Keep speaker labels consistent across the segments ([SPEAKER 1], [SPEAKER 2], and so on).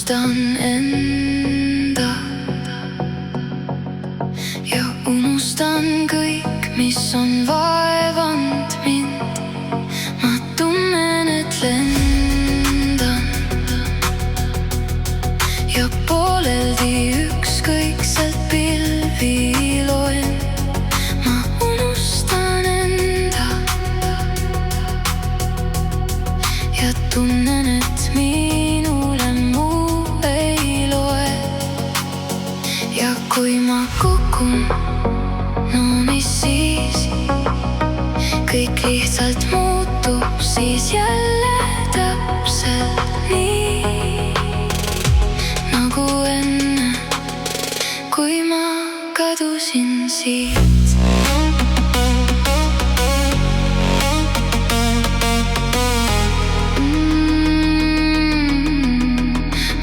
[SPEAKER 1] unustan enda ja unustan kõik, mis on vaevanud mind. Ma tunnen, et lendan ja pooleldi ükskõikselt pilvi loen. Ma unustan enda ja tunnen, et minule muu ei loe. Ja kui ma kukun, no mis siis? Kõik lihtsalt muutub siis jälle täpselt nii nagu enne, kui ma kadusin siit.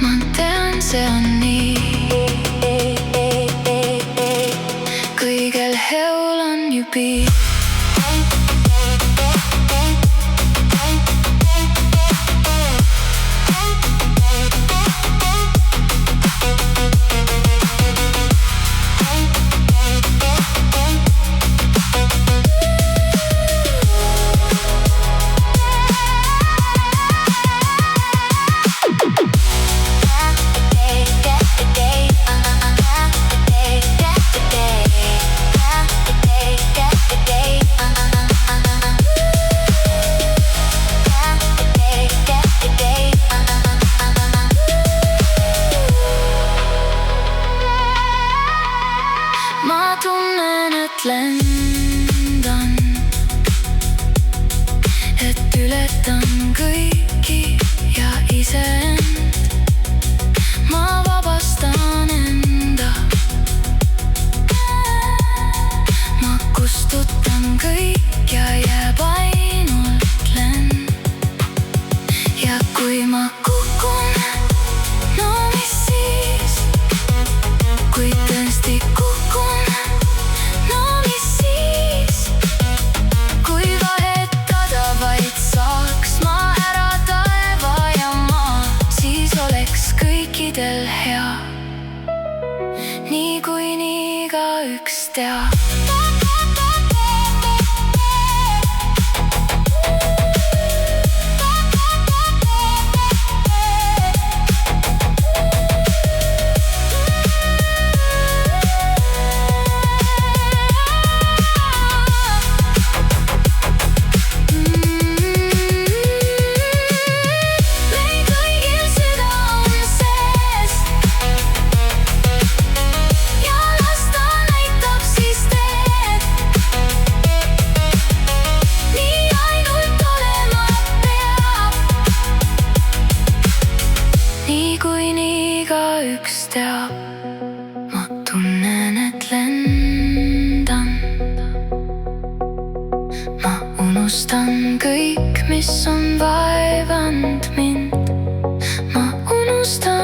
[SPEAKER 1] Ma tean, see on nii. Kõigel heol on ju piir. Ma tunnen, et lendan, et ületan kõiki ja iseend. Ma vabastan enda, ma kustutan kõik ja jääb ainult lend. Ja kui ma kukun, no mis siis? Kui tõesti kukun, no mis siis? Kui vahetada vaid saaks ma ära taeva ja maa, siis oleks kõikidel hea, niikuinii igaüks teab. Niikuinii igaüks teab. Ma tunnen, et lendan, ma unustan kõik, mis on vaevanud mind. Ma unustan